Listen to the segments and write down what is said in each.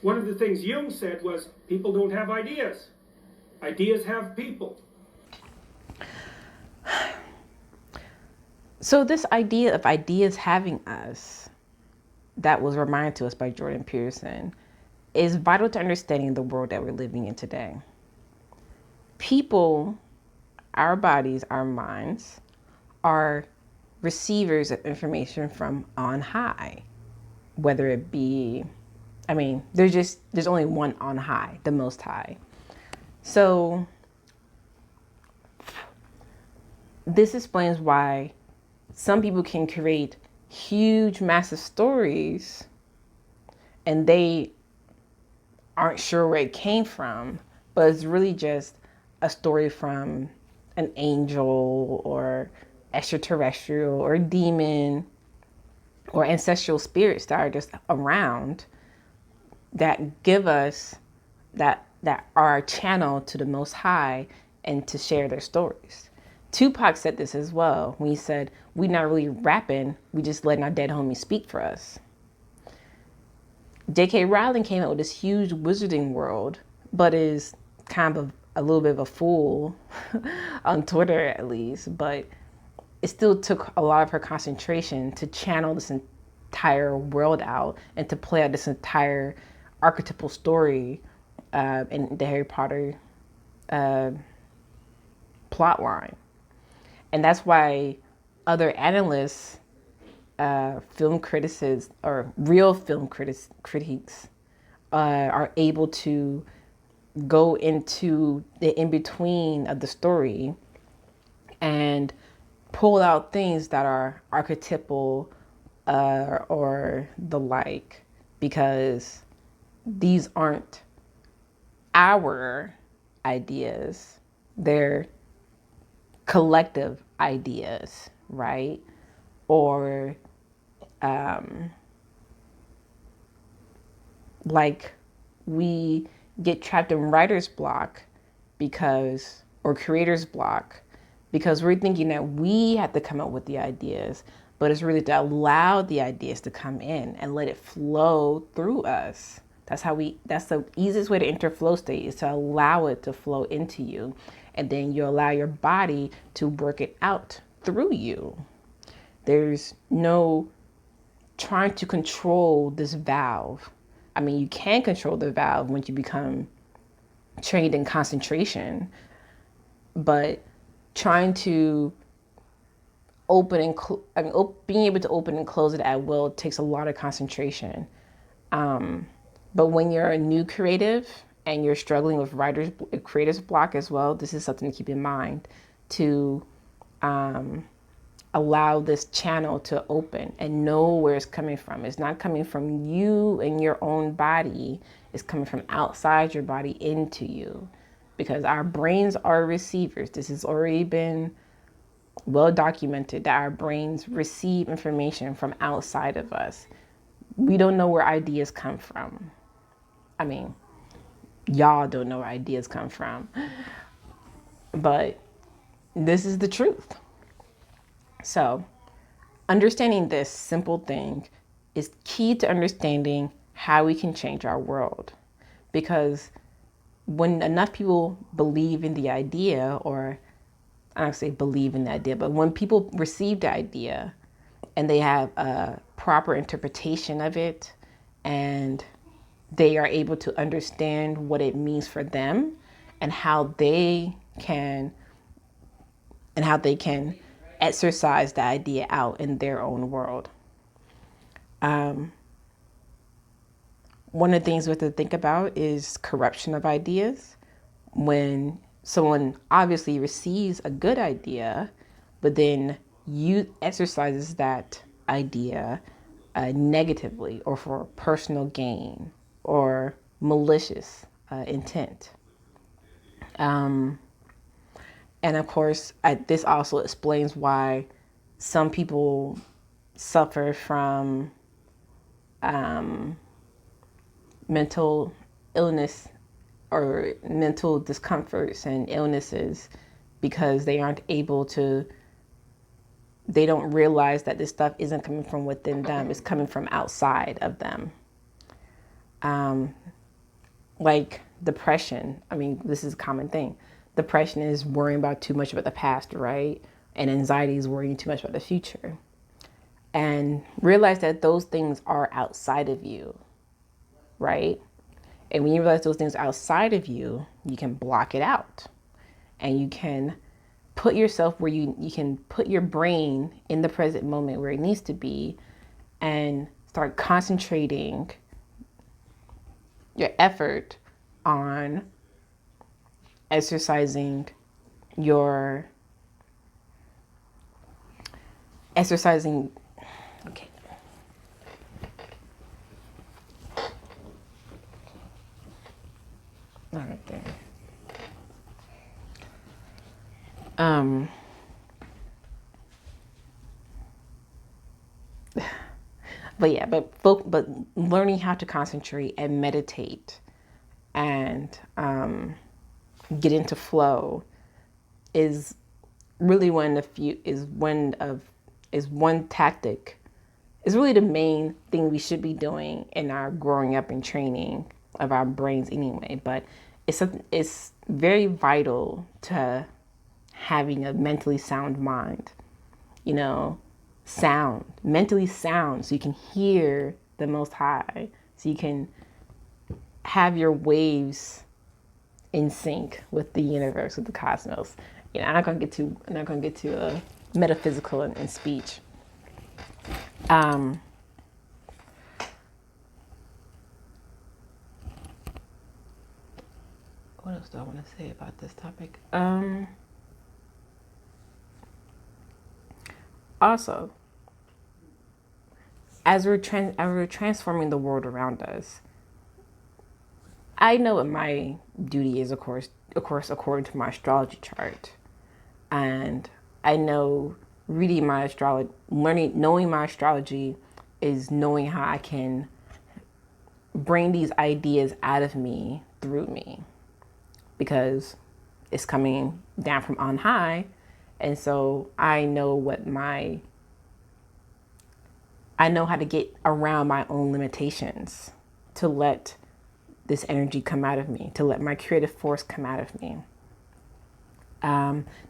One of the things Jung said was, people don't have ideas. Ideas have people. So this idea of ideas having us, that was reminded to us by Jordan Peterson, is vital to understanding the world that we're living in today. People, our bodies, our minds, are receivers of information from on high, whether it be, there's only one on high, the Most High. So this explains why some people can create huge, massive stories and they aren't sure where it came from, but it's really just a story from an angel or extraterrestrial or demon or ancestral spirits that are just around that give us that are our channel to the Most High and to share their stories. Tupac said this as well when he said, "We not really rapping, we just letting our dead homies speak for us." J.K. Rowling came out with this huge wizarding world, but is kind of a little bit of a fool on Twitter at least. But it still took a lot of her concentration to channel this entire world out and to play out this entire archetypal story in the Harry Potter plot line. And that's why other analysts, film critics, or real film critiques, are able to go into the in-between of the story and pull out things that are archetypal or the like, because these aren't our ideas, they're collective ideas, right? Or like we get trapped in writer's block because, or creator's block, because we're thinking that we have to come up with the ideas, but it's really to allow the ideas to come in and let it flow through us. That's the easiest way to enter flow state, is to allow it to flow into you. And then you allow your body to work it out through you. There's no trying to control this valve. I mean, you can control the valve once you become trained in concentration, but trying to open and being able to open and close it at will takes a lot of concentration. But when you're a new creative and you're struggling with creator's block as well, this is something to keep in mind, to allow this channel to open and know where it's coming from. It's not coming from you and your own body. It's coming from outside your body into you, because our brains are receivers. This has already been well documented that our brains receive information from outside of us. We don't know where ideas come from. I mean, y'all don't know where ideas come from, but this is the truth. So, understanding this simple thing is key to understanding how we can change our world. Because when enough people believe in the idea, or I don't say believe in the idea, but when people receive the idea and they have a proper interpretation of it, and they are able to understand what it means for them and how they can exercise the idea out in their own world. One of the things we have to think about is corruption of ideas. When someone obviously receives a good idea, but then you exercises that idea negatively or for personal gain or malicious intent. And of course, this also explains why some people suffer from mental illness or mental discomforts and illnesses, because they don't realize that this stuff isn't coming from within them, it's coming from outside of them. Like depression. I mean, this is a common thing. Depression is worrying about too much about the past, right? And anxiety is worrying too much about the future. And realize that those things are outside of you, right? And when you realize those things are outside of you, you can block it out. And you can put yourself where you can put your brain in the present moment where it needs to be and start concentrating your effort on exercising your exercising okay all right there but yeah but learning how to concentrate and meditate and get into flow is really one tactic. It's really the main thing we should be doing in our growing up and training of our brains anyway. But it's very vital to having a mentally sound mind. You know, mentally sound, so you can hear the Most High, so you can have your waves in sync with the universe, with the cosmos. You know, I'm not gonna get too metaphysical in speech. What else do I want to say about this topic? Also, as we're transforming the world around us, I know what my duty is, of course, according to my astrology chart, and I know reading my astrology, knowing my astrology, is knowing how I can bring these ideas out of me through me, because it's coming down from on high, and so I know how to get around my own limitations to let this energy come out of me, to let my creative force come out of me.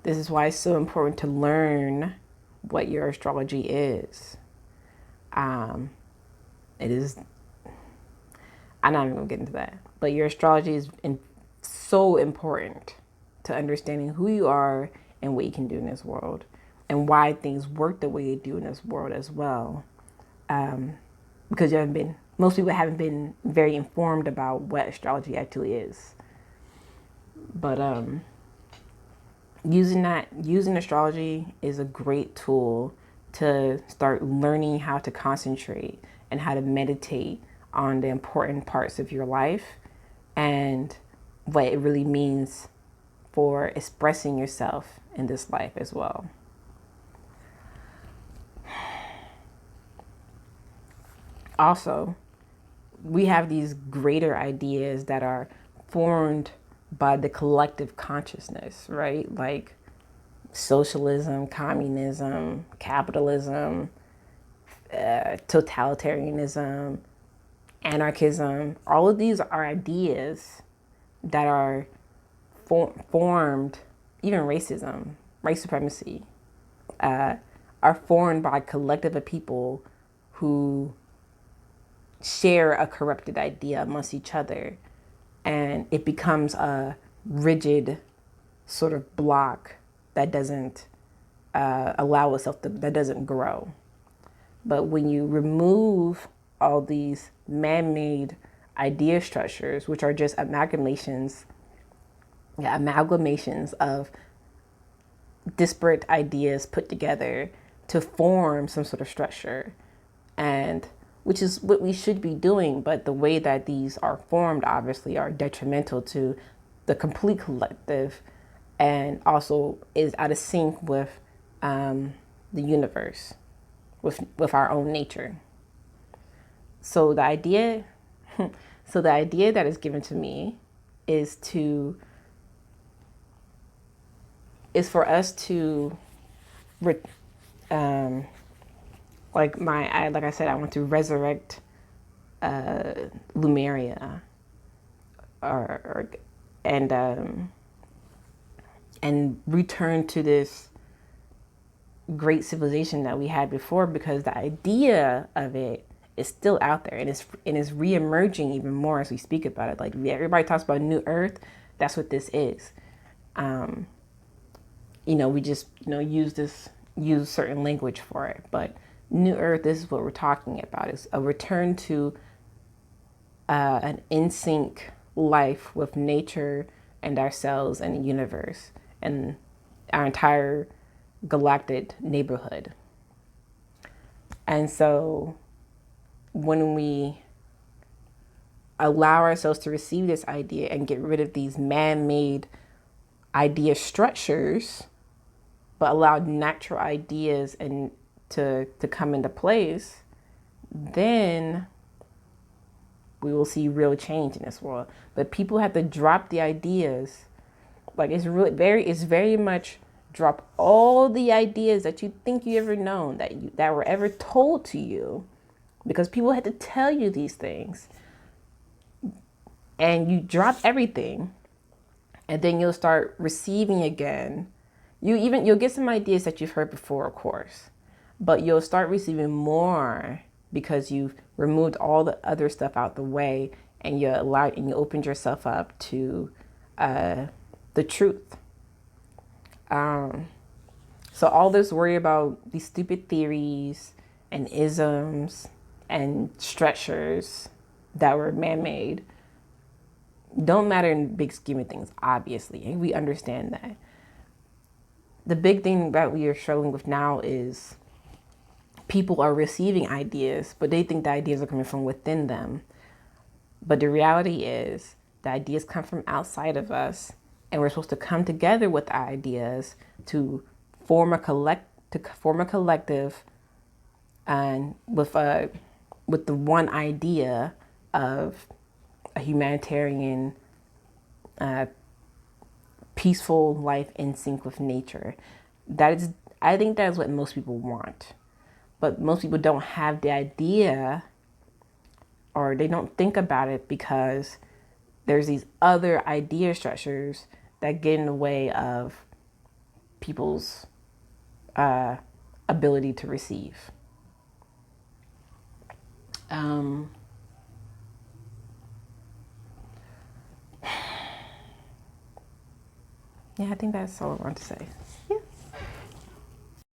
This is why it's so important to learn what your astrology is. It is, I'm not even gonna get into that, but your astrology is so important to understanding who you are and what you can do in this world, and why things work the way they do in this world as well. Because most people haven't been very informed about what astrology actually is. But using astrology is a great tool to start learning how to concentrate and how to meditate on the important parts of your life and what it really means for expressing yourself in this life as well. Also, we have these greater ideas that are formed by the collective consciousness, right? Like socialism, communism, capitalism, totalitarianism, anarchism. All of these are ideas that are formed, even racism, white supremacy, are formed by a collective of people who share a corrupted idea amongst each other, and it becomes a rigid sort of block that doesn't allow itself that doesn't grow. But when you remove all these man-made idea structures, which are just amalgamations of disparate ideas put together to form some sort of structure, and which is what we should be doing, but the way that these are formed obviously are detrimental to the complete collective, and also is out of sync with the universe, with our own nature. So the idea that is given to me is for us to like I said, I want to resurrect Lemuria, or and return to this great civilization that we had before, because the idea of it is still out there, and it's reemerging even more as we speak about it. Like, everybody talks about New Earth, that's what this is. We just use certain language for it, but New Earth, this is what we're talking about. Is a return to an in sync life with nature and ourselves and the universe and our entire galactic neighborhood. And so when we allow ourselves to receive this idea and get rid of these man-made idea structures, but allow natural ideas and to come into place, then we will see real change in this world. But people have to drop the ideas. Like, it's very much drop all the ideas that you think you ever known, that were ever told to you, because people had to tell you these things. And you drop everything, and then you'll start receiving again. You'll get some ideas that you've heard before, of course, but you'll start receiving more because you've removed all the other stuff out the way, and you opened yourself up to the truth. So all this worry about these stupid theories and isms and structures that were man-made don't matter in the big scheme of things, obviously, and we understand that. The big thing that we are struggling with now is people are receiving ideas, but they think the ideas are coming from within them. But the reality is the ideas come from outside of us, and we're supposed to come together with our ideas to form a collective, and with the one idea of a humanitarian, peaceful life in sync with nature. I think that is what most people want, but most people don't have the idea, or they don't think about it, because there's these other idea structures that get in the way of people's ability to receive. Yeah, I think that's all I want to say. Yeah.